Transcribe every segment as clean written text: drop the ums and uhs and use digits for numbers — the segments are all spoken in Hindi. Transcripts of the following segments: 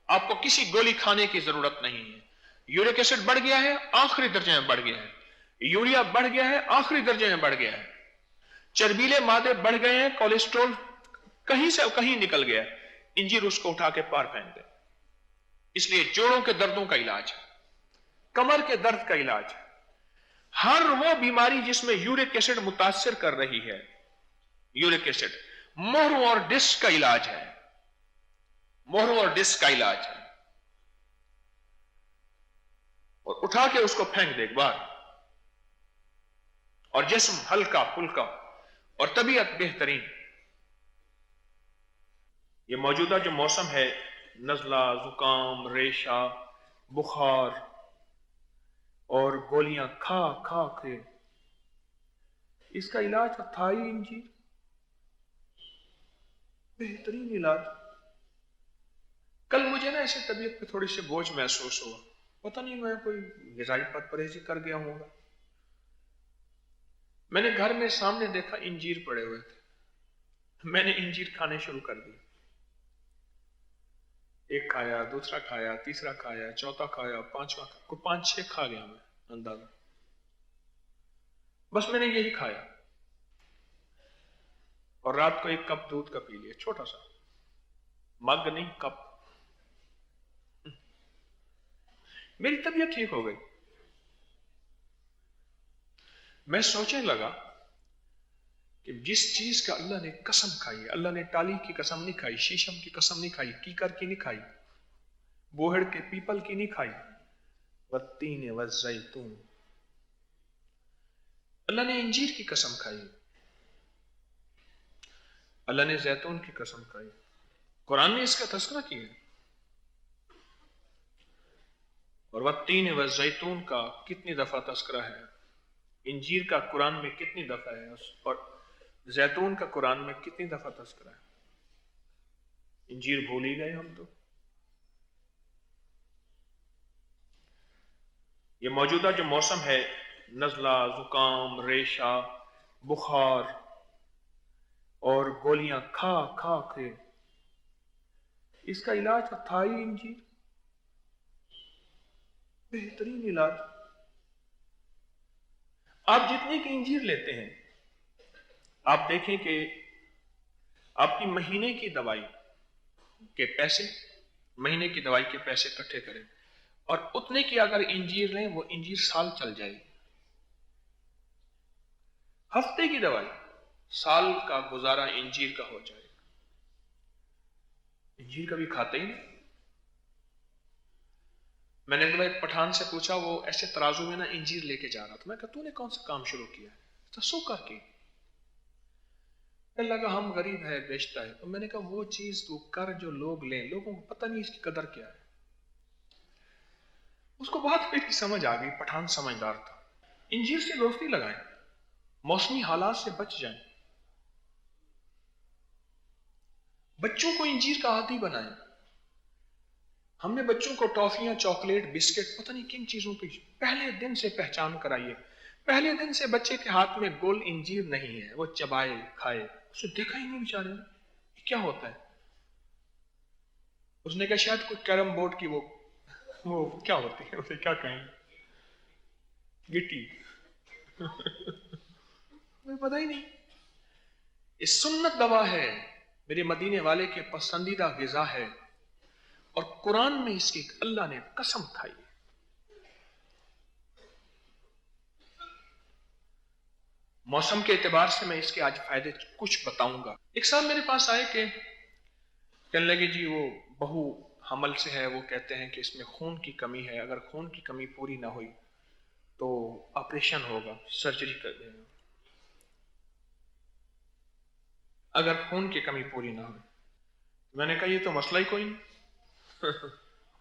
आपको किसी गोली खाने की जरूरत नहीं है। यूरिक एसिड बढ़ गया है, आखिरी दर्जे में बढ़ गया है। यूरिया बढ़ गया है, आखिरी दर्जे में बढ़ गया है। चर्बीले मादे बढ़ गए हैं, कोलेस्ट्रॉल कहीं से कहीं निकल गया, इंजीर उसको उठा के पार फेंक दे। इसलिए जोड़ों के दर्दों का इलाज है, कमर के दर्द का इलाज है, हर वो बीमारी जिसमें यूरिक एसिड मुतासिर कर रही है, यूरिक एसिड मोहरों और डिस्क का इलाज है, मोहरों और डिस्क का इलाज है। और उठा के उसको फेंक दे एक बार, और जिस्म हल्का फुल्का और तबीयत बेहतरीन। ये मौजूदा जो मौसम है, नजला, जुकाम, रेशा, बुखार और गोलियां खा खा के, इसका इलाज थाई इंजीर, बेहतरीन इलाज। कल मुझे ना ऐसे तबीयत पे थोड़ी सी बोझ महसूस हुआ, पता नहीं मैं कोई ग़िज़ाई परहेज़ी कर गया हूँगा। मैंने घर में सामने देखा इंजीर पड़े हुए थे, मैंने इंजीर खाने शुरू कर दिए। एक खाया, दूसरा खाया, तीसरा खाया, चौथा खाया, पांचवा खाया, को 5-6 खा गया मैं अंदाजा। बस मैंने यही खाया और रात को 1 कप दूध का पी लिया, छोटा सा, मग नहीं कप। मेरी तबीयत ठीक हो गई। मैं सोचने लगा कि जिस चीज का अल्लाह ने कसम खाई है, अल्लाह ने टाली की कसम नहीं खाई, शीशम की कसम नहीं खाई, कीकर की नहीं खाई, बोहड़ के पीपल की नहीं खाई, वत्तीन वज़ैतून, अल्लाह ने इंजीर की कसम खाई, अल्लाह ने जैतून की कसम खाई। कुरान ने इसका तज़किरा किया। और वत्तीन वज़ैतून का कितनी दफा तज़किरा है, इंजीर का कुरान में कितनी दफा है, और जैतून का कुरान में कितनी दफा तज़किरा है। इंजीर भूल ही गए हम तो। ये मौजूदा जो मौसम है, नज़ला, जुकाम, रेशा, बुखार और गोलियां खा खा के, इसका इलाज थाई इंजीर, बेहतरीन इलाज। आप जितने की इंजीर लेते हैं, आप देखें कि आपकी महीने की दवाई के पैसे, महीने की दवाई के पैसे इकट्ठे करें और उतने की अगर इंजीर लें, वो इंजीर साल चल जाएगी। हफ्ते की दवाई, साल का गुजारा इंजीर का हो जाएगा। इंजीर कभी खाते ही नहीं। मैंने एक बार एक पठान से पूछा, वो ऐसे तराजू में ना इंजीर लेके जा रहा था। मैं कहा तूने कौन सा काम शुरू किया है? तो सो करके। अल्लाह का हम गरीब है, बेचता है। तो मैंने कहा वो चीज तू कर जो लोग लें, लोगों को पता नहीं इसकी कदर क्या है। उसको बात मेरी समझ आ गई, पठान समझदार था। इंजीर से दोस्ती लगाएं, मौसमी हालात से बच जाएं, बच्चों को इंजीर का आदी बनाएं। हमने बच्चों को टॉफियां, चॉकलेट, बिस्किट, पता नहीं किन चीजों की पहले दिन से पहचान कराइए। पहले दिन से बच्चे के हाथ में गोल इंजीर नहीं है, वो चबाए खाए, उसे देखा ही नहीं बेचारे ने क्या होता है। उसने कहा शायद कोई कैरम बोर्ड की वो क्या होती है, उसे क्या कहें, गिट्टी मुझे पता ही नहीं। इस सुन्नत दवा है, मेरे मदीने वाले के पसंदीदा गिजा है, और कुरान में इसकी अल्लाह ने कसम खाई। मौसम के एतबार से मैं इसके आज फायदे कुछ बताऊंगा। एक साहब मेरे पास आए कि कहने लगे जी वो बहू हमल से है, वो कहते हैं कि इसमें खून की कमी है, अगर खून की कमी पूरी ना हुई तो ऑपरेशन होगा, सर्जरी कर देगा, अगर खून की कमी पूरी ना हो। मैंने कहा ये तो मसला ही कोई नहीं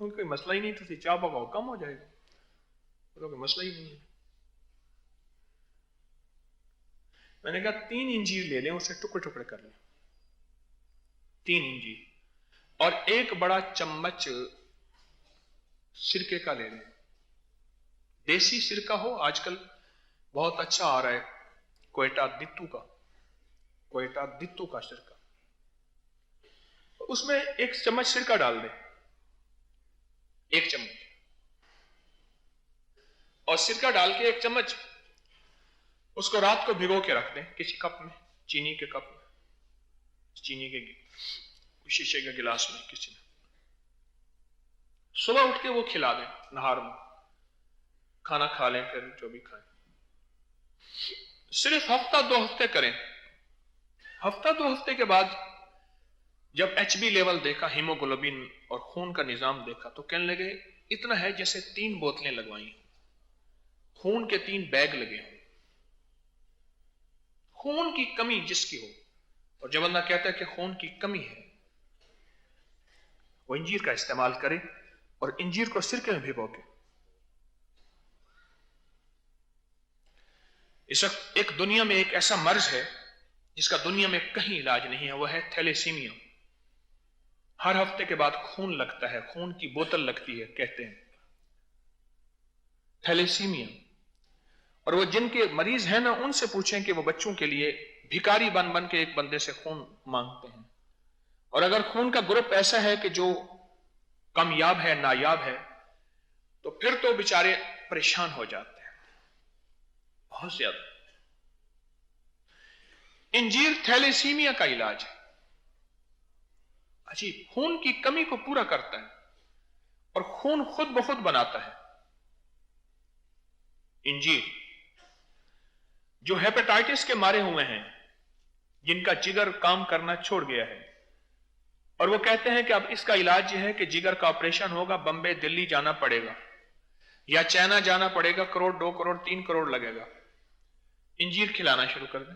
कोई मसला ही नहीं, तो चाह पकाओ कम हो जाएगा, तो कोई मसला ही नहीं है। मैंने कहा 3 इंजीर ले लें, उसे टुकड़े टुकड़े कर लें, 3 इंजीर, और 1 बड़ा चम्मच सिरके का ले लें। देसी सिरका हो, आजकल बहुत अच्छा आ रहा है, कोयटा दित्तू का सिरका, उसमें 1 चम्मच सिरका डाल दें, 1 चम्मच, और सिरका डाल के 1 चम्मच, उसको रात को भिगो के रख दें किसी कप में, चीनी के कप में, चीनी के शीशे के गिलास में किसी में। सुबह उठ के वो खिला दें, नहार में खाना खा लें, फिर जो भी खाएं। सिर्फ हफ्ता 2 हफ्ते करें। हफ्ता 2 हफ्ते के बाद जब HB लेवल देखा, हीमोग्लोबिन और खून का निजाम देखा, तो कहने लगे इतना है जैसे 3 बोतलें लगवाई, खून के 3 बैग लगे हों। खून की कमी जिसकी हो, और जब बंदा कहता है कि खून की कमी है, वो इंजीर का इस्तेमाल करे, और इंजीर को सिरके में भिगो के। इस वक्त एक दुनिया में एक ऐसा मर्ज है जिसका दुनिया में कहीं इलाज नहीं है, वह है थैलेसीमिया। हर हफ्ते के बाद खून लगता है, खून की बोतल लगती है, कहते हैं थैलेसीमिया। और वो जिनके मरीज हैं ना, उनसे पूछें कि वो बच्चों के लिए भिखारी बन बन के एक बंदे से खून मांगते हैं, और अगर खून का ग्रुप ऐसा है कि जो कामयाब है, नायाब है, तो फिर तो बेचारे परेशान हो जाते हैं बहुत ज्यादा। इंजीर थैलेसीमिया का इलाज है। अजीब, खून की कमी को पूरा करता है और खून खुद ब खुद बनाता है। इंजीर जो हेपेटाइटिस के मारे हुए हैं, जिनका जिगर काम करना छोड़ गया है, और वो कहते हैं कि अब इसका इलाज यह है कि जिगर का ऑपरेशन होगा, बंबई दिल्ली जाना पड़ेगा या चाइना जाना पड़ेगा, करोड़ 2 करोड़ 3 करोड़ लगेगा। इंजीर खिलाना शुरू कर दें,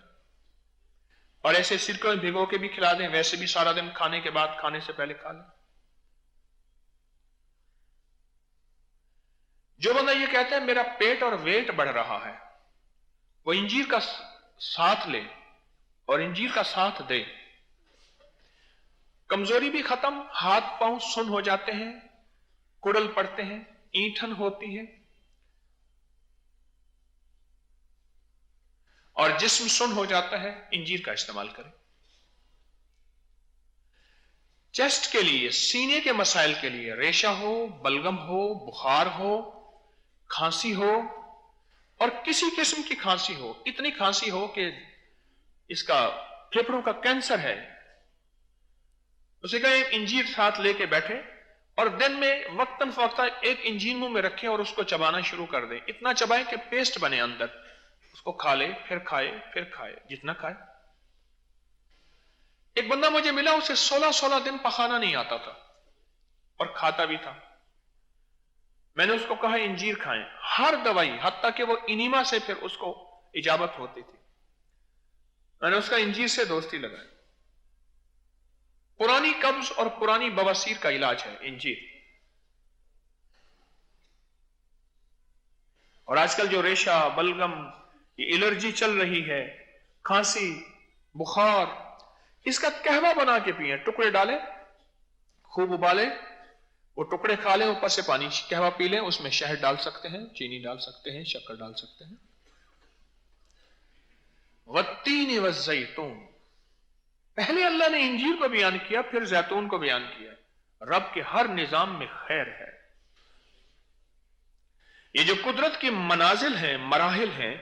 और ऐसे सिरके में भिगो के भी खिला दें, वैसे भी सारा दिन खाने के बाद, खाने से पहले खा लें। जो बंदा ये कहता है मेरा पेट और वेट बढ़ रहा है, वो इंजीर का साथ ले और इंजीर का साथ दे। कमजोरी भी खत्म, हाथ पांव सुन्न हो जाते हैं, कुड़ल पड़ते हैं, ईंठन होती है, और जिस्म सुन्न हो जाता है, इंजीर का इस्तेमाल करें। चेस्ट के लिए, सीने के मसाइल के लिए, रेशा हो, बलगम हो, बुखार हो, खांसी हो, और किसी किस्म की खांसी हो, इतनी खांसी हो कि इसका फेफड़ों का कैंसर है, उसे कहें इंजीर साथ लेके बैठे और दिन में वक्तन फवक्ता एक इंजीर मुंह में रखें और उसको चबाना शुरू कर दें। इतना चबाएं कि पेस्ट बने अंदर, उसको खा ले, फिर खाए, फिर खाए, जितना खाए। एक बंदा मुझे मिला, उसे 16-16 दिन पखाना नहीं आता था और खाता भी था। मैंने उसको कहा इंजीर खाएं, हर दवाई, हत्ता कि वो इनीमा से फिर उसको इजाबत होती थी, मैंने उसका इंजीर से दोस्ती लगाई। पुरानी कब्ज और पुरानी बवासीर का इलाज है इंजीर। और आजकल जो रेशा, बलगम, ये एलर्जी चल रही है, खांसी, बुखार, इसका कहवा बना के पिए, टुकड़े डालें, खूब उबाले, वो टुकड़े खा लें, ऊपर से पानी कहवा पी लें, उसमें शहद डाल सकते हैं, चीनी डाल सकते हैं, शक्कर डाल सकते हैं। वत्तीन वज़ैतून, पहले अल्लाह ने इंजीर को बयान किया, फिर जैतून को बयान किया। रब के हर निजाम में खैर है। ये जो कुदरत की मनाजिल हैं, मराहिल हैं,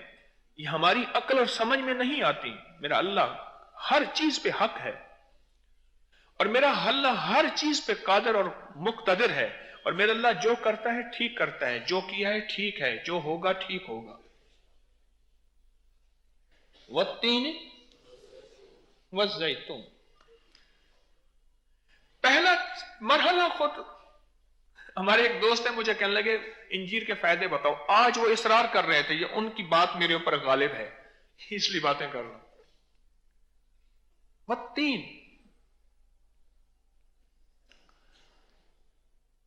ये हमारी अक्ल और समझ में नहीं आती। मेरा अल्लाह हर चीज पे हक है, और मेरा अल्लाह हर चीज पे कादिर और मुक्तदिर है, और मेरा अल्लाह जो करता है ठीक करता है, जो किया है ठीक है, जो होगा ठीक होगा। वत्तीन वज़ैतून, पहला मरहला खुद। हमारे एक दोस्त है, मुझे कहने लगे इंजीर के फायदे बताओ। आज वो इसरार कर रहे थे, ये उनकी बात मेरे ऊपर गालिब है, इसलिए बातें कर रहा हूं। वत्तीन,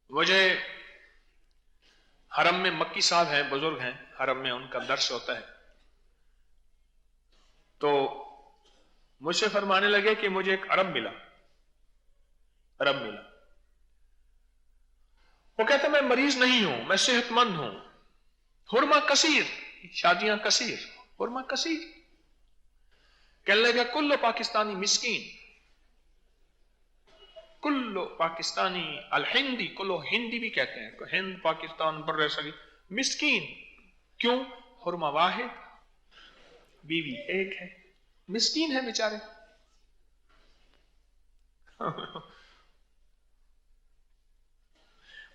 मुझे हरम में मक्की साहब हैं, बुजुर्ग हैं, हरम में उनका दर्श होता है, तो मुझसे फरमाने लगे कि मुझे एक अरब मिला। वो कहते मैं मरीज नहीं हूं, मैं सेहतमंद हूं, हुरमा कसीर, शादियां कसीर, हुरमा कसीर। कहने लगे कुल्लो पाकिस्तानी मिस्कीन, कुल्लो पाकिस्तानी अल हिंदी, कुल्लो हिंदी भी कहते हैं, हिंद पाकिस्तान बर्रे सगीर मिस्कीन। क्यों? हुरमा वाहिद, बीवी एक है, मिस्कीन है बेचारे।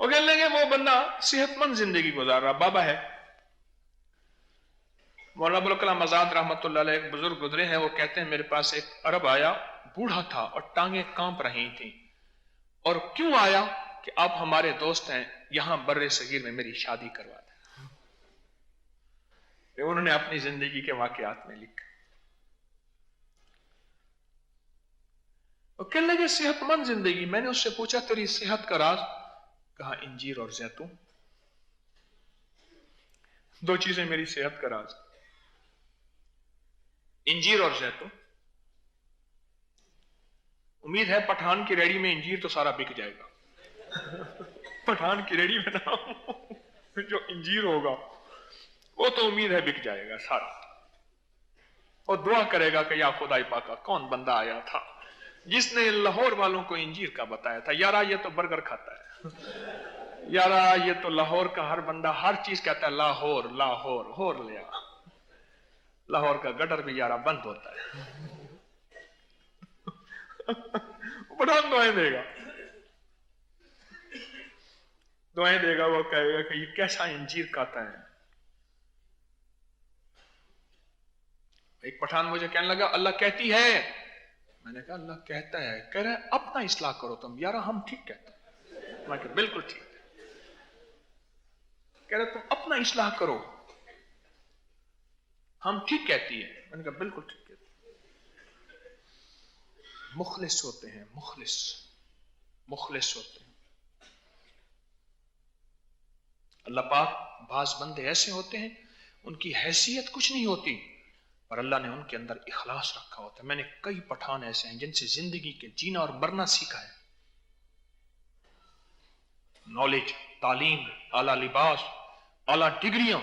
वो कहने लगे वो बंदा सेहतमंद जिंदगी गुजार रहा, बाबा है। मौलाना अबुल कलाम आजाद रहमतुल्लाह अलैह एक बुजुर्ग गुजरे हैं, वो कहते हैं मेरे पास एक अरब आया, बूढ़ा था और टांगे कांप रही थी। और क्यों आया? कि आप हमारे दोस्त हैं, यहां बर्रे सगीर में मेरी शादी करवा दें। उन्होंने अपनी जिंदगी के वाकयात में लिखा। और कहने लगे सेहतमंद जिंदगी। मैंने उससे पूछा तेरी सेहत का राज? कहा इंजीर और जैतून, दो चीजें मेरी सेहत का राज, इंजीर और जैतून। उम्मीद है पठान की रेडी में इंजीर तो सारा बिक जाएगा। पठान की रेडी में ना जो इंजीर होगा वो तो उम्मीद है बिक जाएगा सारा। और दुआ करेगा कि या खुदाई पाका, कौन बंदा आया था जिसने लाहौर वालों को इंजीर का बताया था। यारा ये तो बर्गर खाता है, यारा ये तो लाहौर का हर बंदा हर चीज कहता है लाहौर लाहौर, होर लिया। लाहौर का गटर भी यारा बंद होता है। पठान दुआएं देगा, दुआएं देगा, वो कहेगा कि ये कैसा इंजीर खाता है। एक पठान मुझे कहने लगा अल्लाह कहती है। मैंने कहा अल्लाह कहता है, कह रहे हैं अपना इस्लाह करो तुम। यारा हम ठीक कहते हैं। मैं कहा बिल्कुल ठीक है। कह रहे तुम अपना इस्लाह करो, हम ठीक कहती है। मैंने कहा बिल्कुल ठीक कहती है। मुखलिस होते हैं, मुखलिस मुखलिस होते हैं। अल्लाह पाक बाज बंदे ऐसे होते हैं उनकी हैसियत कुछ नहीं होती, पर अल्लाह ने उनके अंदर इखलास रखा होता है। मैंने कई पठान ऐसे हैं जिनसे जिंदगी के जीना और मरना सीखा है। नॉलेज, तालीम, आला लिबास, आला डिग्रियां,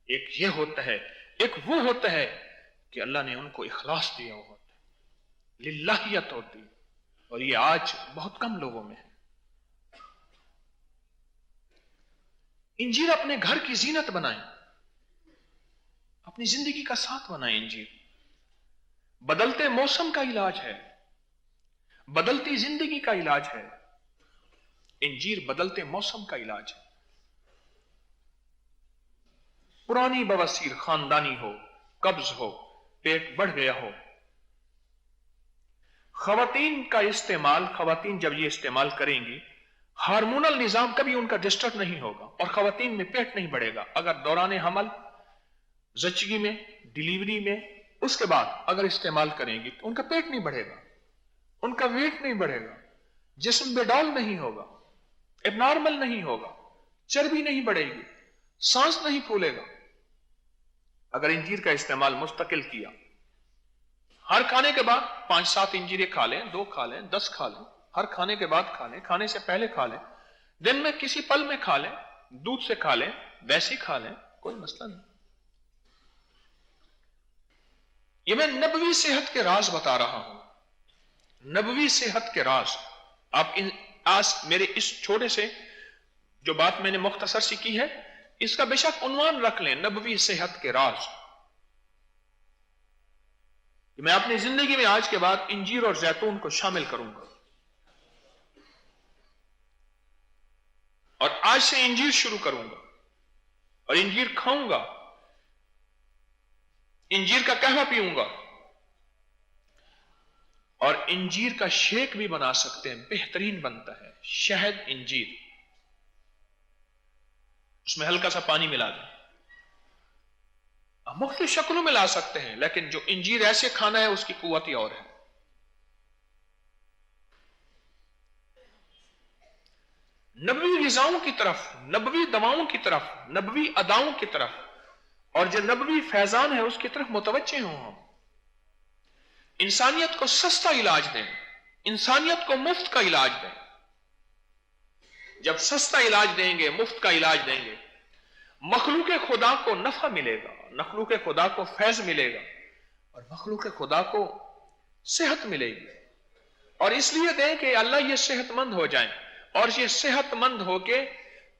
एक ये होता है, एक वो होता है कि अल्लाह ने उनको इखलास दिया होता है, लिल्लाहियत होती है। और ये आज बहुत कम लोगों में है। इंजीर अपने घर की जीनत बनाएं, अपनी जिंदगी का साथ बनाएं। इंजीर बदलते मौसम का इलाज है, बदलती जिंदगी का इलाज है। इंजीर बदलते मौसम का इलाज है। पुरानी बवासीर खानदानी हो, कब्ज हो, पेट बढ़ गया हो, खवातीन का इस्तेमाल, खवातीन जब ये इस्तेमाल करेंगी, हार्मोनल निजाम कभी उनका डिस्टर्ब नहीं होगा और खवातीन में पेट नहीं बढ़ेगा। अगर दौरान हमल, जच्चगी में, डिलीवरी में, उसके बाद अगर इस्तेमाल करेंगी तो उनका पेट नहीं बढ़ेगा, उनका वेट नहीं बढ़ेगा, जिस्म बेडौल नहीं होगा, एबनॉर्मल नहीं होगा, चर्बी नहीं बढ़ेगी, सांस नहीं फूलेगा। अगर इंजीर का इस्तेमाल मुस्तकिल किया, हर खाने के बाद 5-7 इंजीरें खा लें, 2 खा लें, 10 खा लें, हर खाने के बाद खा लें, खाने से पहले खा लें, दिन में किसी पल में खा लें, दूध से खा लें, वैसे खा लें, कोई मसला नहीं। ये मैं नबवी सेहत के राज बता रहा हूं, नबवी सेहत के राज। आप आज मेरे इस छोटे से जो बात मैंने मुख्तसर सी की है, इसका बेशक उन्वान रख लें, नबवी सेहत के राज। मैं अपनी जिंदगी में आज के बाद इंजीर और जैतून को शामिल करूंगा और आज से इंजीर शुरू करूंगा और इंजीर खाऊंगा, इंजीर का कहवा पीऊंगा और इंजीर का शेक भी बना सकते हैं, बेहतरीन बनता है। शहद इंजीर, उसमें हल्का सा पानी मिला दें, मुख्तलिफ शक्लों में ला सकते हैं, लेकिन जो इंजीर ऐसे खाना है उसकी कुव्वत ही और है। नबवी ग़िज़ाओं की तरफ, नबवी दवाओं की तरफ, नबवी अदाओं की तरफ और जो नबवी फैजान है उसकी तरफ मुतवज्जे हों हम। इंसानियत को सस्ता इलाज दें, इंसानियत को मुफ्त का इलाज दें। जब सस्ता इलाज देंगे, मुफ्त का इलाज देंगे, मखलूक खुदा को नफा मिलेगा, मखलूक खुदा को फैज मिलेगा और मखलूक खुदा को सेहत मिलेगी और इसलिए दें कि अल्लाह ये सेहतमंद हो जाए और ये सेहतमंद होके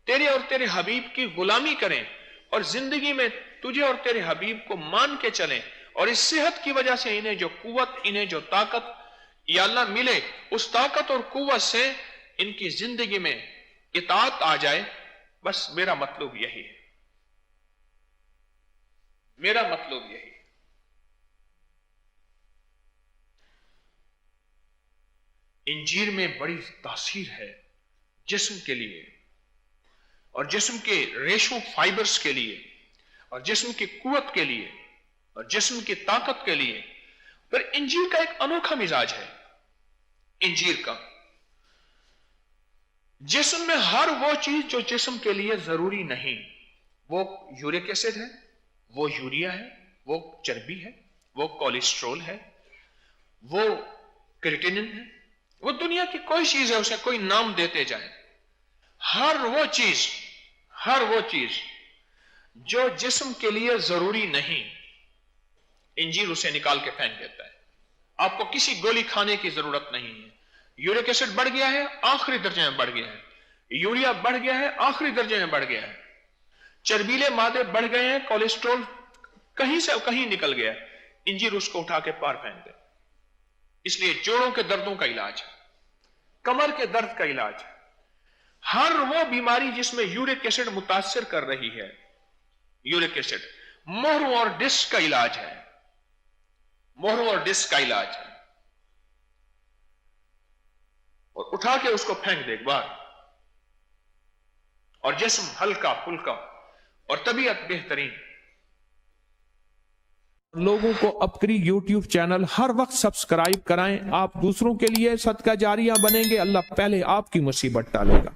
तेरे और तेरे हबीब की गुलामी करें और जिंदगी में तुझे और तेरे हबीब को मान के चलें। और इस सेहत की वजह से इन्हें जो कुव्वत, इन्हें जो ताकत या अल्लाह मिले, उस ताकत और कुव्वत से इनकी जिंदगी में इताअत आ जाए। बस मेरा मतलब यही है, मेरा मतलब यही है। इंजीर में बड़ी तासीर है जिस्म के लिए और जिस्म के रेशो फाइबर्स के लिए और जिस्म की कुव्वत के लिए और जिस्म की ताकत के लिए। पर इंजीर का एक अनोखा मिजाज है। इंजीर का जिस्म में हर वो चीज जो जिस्म के लिए जरूरी नहीं, वो यूरिक एसिड है, वो यूरिया है, वो चर्बी है, वो कोलेस्ट्रॉल है, वो क्रिएटिनिन है, वो दुनिया की कोई चीज है, उसे कोई नाम देते जाए, हर वो चीज जो जिस्म के लिए जरूरी नहीं, इंजीर उसे निकाल के फेंक देता है। आपको किसी गोली खाने की जरूरत नहीं है। यूरिक एसिड बढ़ गया है, आखिरी दर्जे में बढ़ गया है। यूरिया बढ़ गया है, आखिरी दर्जे में बढ़ गया है। चर्बीले मादे बढ़ गए हैं, कोलेस्ट्रॉल कहीं से कहीं निकल गया, इंजीर उसको उठा के पार फेंक दे। इसलिए जोड़ों के दर्दों का इलाज है, कमर के दर्द का इलाज है, हर वो बीमारी जिसमें यूरिक एसिड मुतासिर कर रही है, यूरिक एसिड मोहरों और डिस्क का इलाज है, मोहरों और डिस्क का इलाज है। और उठा के उसको फेंक दे एक बार, और जिस्म हल्का फुल्का और तबीयत बेहतरीन। लोगों को अपनी YouTube चैनल हर वक्त सब्सक्राइब कराएं। आप दूसरों के लिए सदका जारिया बनेंगे, अल्लाह पहले आपकी मुसीबत टालेगा।